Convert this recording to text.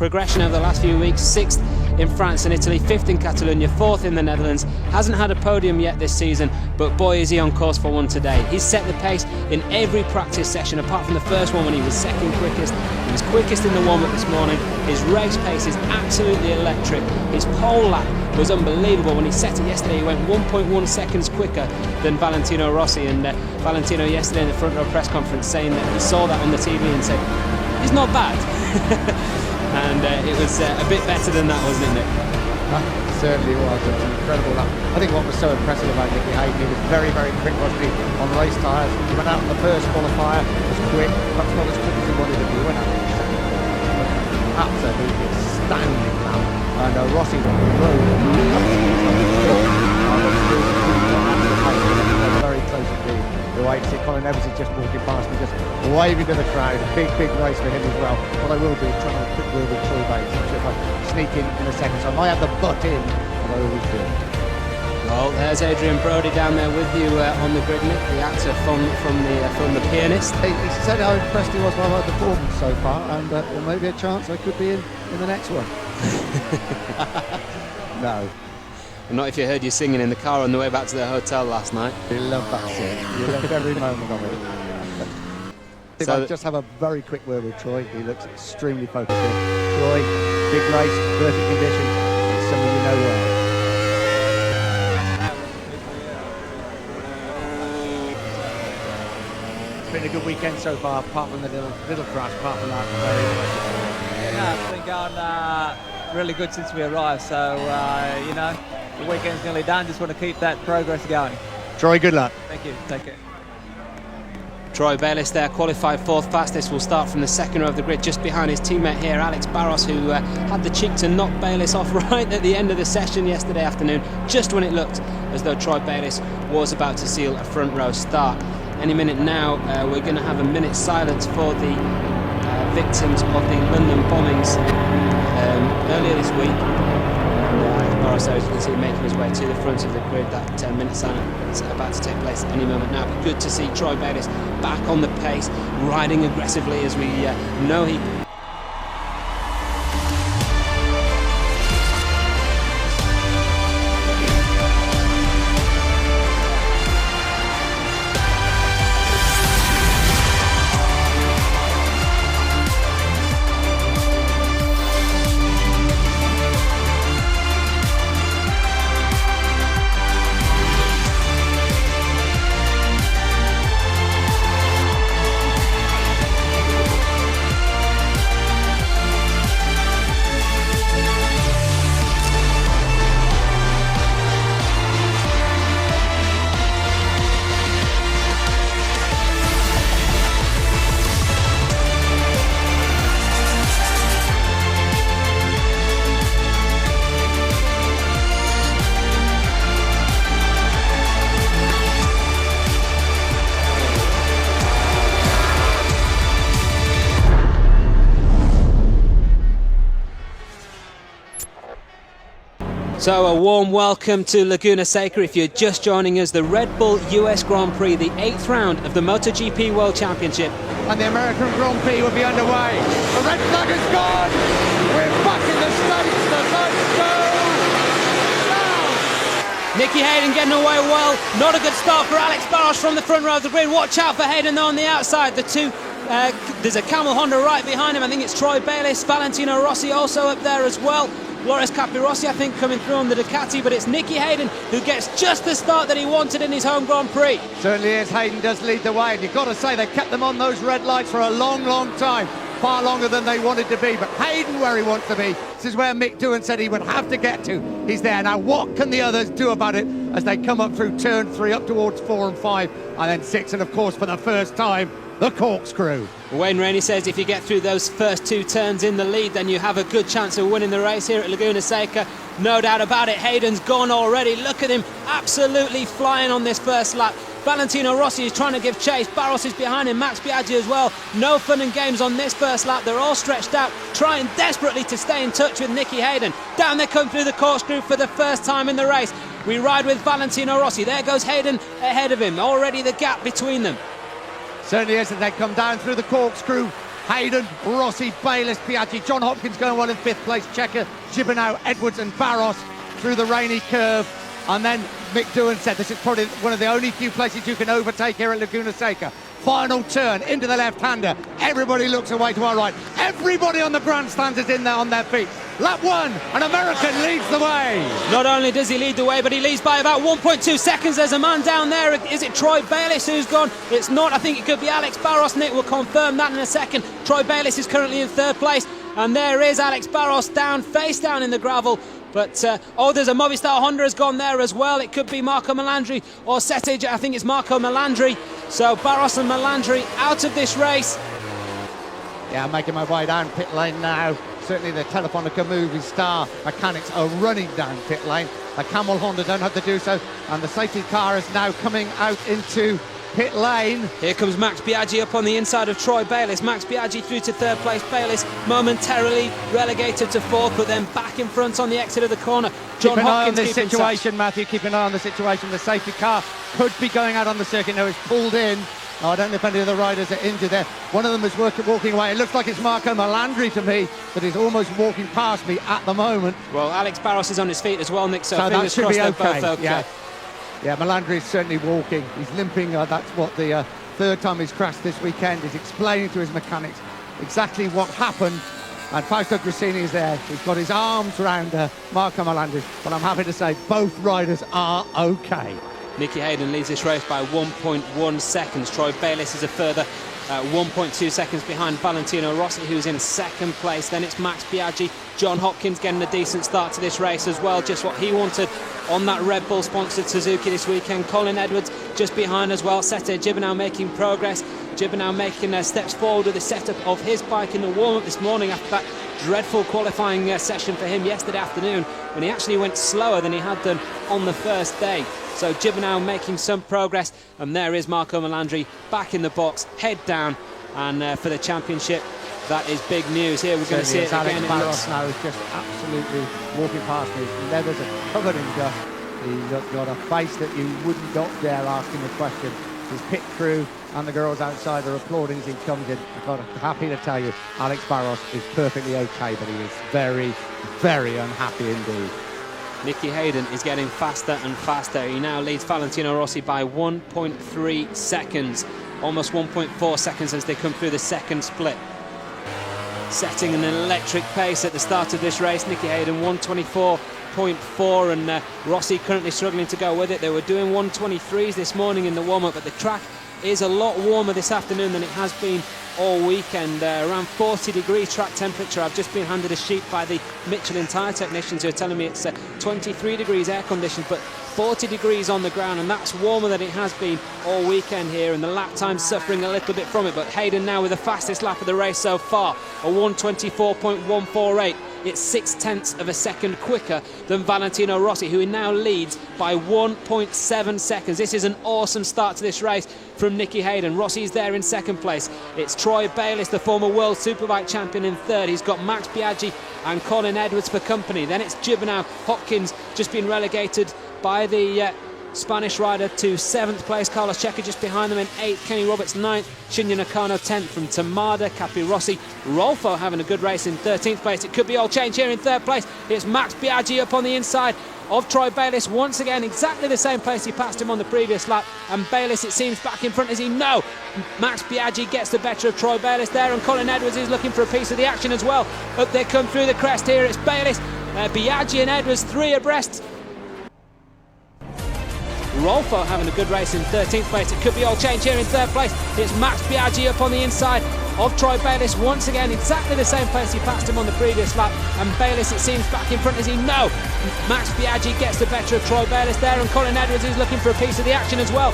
progression over the last few weeks. 6th in France and Italy, 5th in Catalonia, 4th in the Netherlands. Hasn't had a podium yet this season, but boy is he on course for one today. He's set the pace in every practice session, apart from the first one when he was second quickest. He was quickest in the warm-up this morning. His race pace is absolutely electric. His pole lap was unbelievable. When he set it yesterday, he went 1.1 seconds quicker than Valentino Rossi, and Valentino yesterday in the front row press conference saying that he saw that on the TV and said, "It's not bad." And it was a bit better than that, wasn't it, Nick? It certainly was. It was an incredible lap. I think what was so impressive about Nicky Hayden, he was very, very quick, wasn't he, on race tyres. He went out on the first qualifier, was quick, perhaps not as quick as he wanted to be. He went out on the second. Absolutely astounding lap. And Rossi rode very close indeed. The way to see Colin Evans is just walking past me, just waving to the crowd. A big, big race for him as well. What I will do is try and have a quick word with Troy Bates. I'm sure if I sneak in a second, so I might have the butt in, but I always do. Well, there's Adrian Brody down there with you on the grid, Nick, the actor from the pianist. He said how impressed he was by my performance so far, and there may be a chance I could be in the next one. No. And not if you heard you singing in the car on the way back to the hotel last night. You love that song. You loved every moment of it. If I just have a very quick word with Troy, he looks extremely focused in. Troy, big race, perfect conditions, it's something we know well. It's been a good weekend so far, apart from the little crash, apart from that. Yeah, it's been going really good since we arrived, so, you know, the weekend's nearly done. Just want to keep that progress going. Troy, good luck. Thank you. Take care. Troy Bayliss there, qualified 4th fastest, will start from the second row of the grid, just behind his teammate here, Alex Barros, who had the cheek to knock Bayliss off right at the end of the session yesterday afternoon, just when it looked as though Troy Bayliss was about to seal a front row start. Any minute now, we're going to have a minute's silence for the victims of the London bombings earlier this week. Barros, as you can see, making his way to the front of the grid. That 10-minute silence is about to take place any moment now. But good to see Troy Bayliss back on the pace, riding aggressively as we know he... So a warm welcome to Laguna Seca. If you're just joining us, the Red Bull US Grand Prix, the 8th round of the MotoGP World Championship. And the American Grand Prix will be underway. The red flag is gone. We're back in the States. The lights go now. Nicky Hayden getting away well. Not a good start for Alex Barros from the front row of the grid. Watch out for Hayden though on the outside. The two, there's a Camel Honda right behind him. I think it's Troy Bayliss. Valentino Rossi also up there as well. Loris Capirossi, I think, coming through on the Ducati, but it's Nicky Hayden who gets just the start that he wanted in his home Grand Prix. Certainly is. Hayden does lead the way, and you've got to say they kept them on those red lights for a long, long time. Far longer than they wanted to be, but Hayden where he wants to be. This is where Mick Doohan said he would have to get to. He's there. Now what can the others do about it as they come up through turn 3 up towards 4 and 5 and then 6, and of course for the first time the corkscrew. Wayne Rainey says if you get through those first 2 turns in the lead, then you have a good chance of winning the race here at Laguna Seca. No doubt about it. Hayden's gone already. Look at him, absolutely flying on this first lap. Valentino Rossi is trying to give chase. Barros is behind him, Max Biaggi as well. No fun and games on this first lap. They're all stretched out, trying desperately to stay in touch with Nicky Hayden. Down they come through the corkscrew for the first time in the race. We ride with Valentino Rossi. There goes Hayden ahead of him. Already the gap between them. Certainly is, and they come down through the corkscrew Hayden, Rossi, Bayliss, Biaggi, John Hopkins going well in 5th place, Checker, Gibernau, Edwards and Barros through the rainy curve. And then Mick Doohan said this is probably one of the only few places you can overtake here at Laguna Seca. Final turn into the left-hander. Everybody looks away to our right. Everybody on the grandstands is in there on their feet. Lap 1, an American leads the way. Not only does he lead the way, but he leads by about 1.2 seconds. There's a man down there. Is it Troy Bayliss who's gone? It's not. I think it could be Alex Barros. Nick will confirm that in a second. Troy Bayliss is currently in 3rd place. And there is Alex Barros down, face down in the gravel. But, there's a Movistar Honda has gone there as well. It could be Marco Melandri or Seca. I think it's Marco Melandri. So Barros and Melandri out of this race. Yeah, I'm making my way down pit lane now. Certainly the Telefonica Movistar mechanics are running down pit lane. The Camel Honda don't have to do so. And the safety car is now coming out into pit lane. Here comes Max Biaggi up on the inside of Troy Bayliss. Max Biaggi through to 3rd place. Bayliss momentarily relegated to 4th, but then back in front on the exit of the corner. John Keep an eye on Hopkins this situation, Matthew. Keep an eye on the situation. The safety car could be going out on the circuit now. It's pulled in. Oh, I don't know if any of the riders are injured there. One of them is walking away. It looks like it's Marco Melandri to me that is almost walking past me at the moment. Well, Alex Barros is on his feet as well, Nick, so that should be okay. Both okay. Yeah, Melandri is certainly walking. He's limping. That's what the 3rd time he's crashed this weekend. He's explaining to his mechanics exactly what happened. And Fausto Grissini is there. He's got his arms around Marco Melandri. But I'm happy to say both riders are okay. Nicky Hayden leads this race by 1.1 seconds. Troy Bayliss is a further 1.2 seconds behind Valentino Rossi, who's in 2nd place. Then it's Max Biaggi. John Hopkins getting a decent start to this race as well, just what he wanted on that Red Bull sponsored Suzuki this weekend. Colin Edwards just behind as well. Sete Gibernau making progress. Gibernau making steps forward with the setup of his bike in the warm-up this morning after that dreadful qualifying session for him yesterday afternoon, when he actually went slower than he had done on the first day. So Gibernau making some progress, and there is Marco Melandri back in the box, head down, and for the championship. That is big news here. We're going to see it again. Alex Barros now is just absolutely walking past me. His leathers are covered in dust. He's got a face that you wouldn't not dare ask him a question. His pit crew and the girls outside are applauding as he comes in. I'm happy to tell you, Alex Barros is perfectly okay, but he is very, very unhappy indeed. Nicky Hayden is getting faster and faster. He now leads Valentino Rossi by 1.3 seconds. Almost 1.4 seconds as they come through the 2nd split. Setting an electric pace at the start of this race. Nicky Hayden 124.4, and Rossi currently struggling to go with it. They were doing 123s this morning in the warm-up, but the track is a lot warmer this afternoon than it has been all weekend. Around 40 degrees track temperature. I've just been handed a sheet by the Michelin tyre technicians who are telling me it's 23 degrees air conditioned, but 40 degrees on the ground, and that's warmer than it has been all weekend here, and the lap time's suffering a little bit from it. But Hayden now with the fastest lap of the race so far, a 124.148. It's 0.6 of a second quicker than Valentino Rossi, who now leads by 1.7 seconds. This is an awesome start to this race from Nicky Hayden. Rossi's there in 2nd place. It's Troy Bayliss, the former World Superbike champion, in 3rd. He's got Max Biaggi and Colin Edwards for company. Then it's Gibernau. Hopkins just been relegated by the Spanish rider to 7th place. Carlos Checa just behind them in 8th. Kenny Roberts 9th. Shinya Nakano 10th from Tamada. Capirossi. Rolfo having a good race in 13th place. It could be all change here in 3rd place. It's Max Biaggi up on the inside of Troy Bayliss. Once again, exactly the same place he passed him on the previous lap. And Bayliss, it seems, back in front. Is he? No. Max Biaggi gets the better of Troy Bayliss there, and Colin Edwards is looking for a piece of the action as well. Up they come through the crest here. It's Bayliss, Biaggi and Edwards, 3 abreast. Rolfo having a good race in 13th place. It could be all change here in 3rd place. It's Max Biaggi up on the inside of Troy Bayliss. Once again, exactly the same place he passed him on the previous lap. And Bayliss, it seems, back in front. Is he? No. Max Biaggi gets the better of Troy Bayliss there, and Colin Edwards is looking for a piece of the action as well.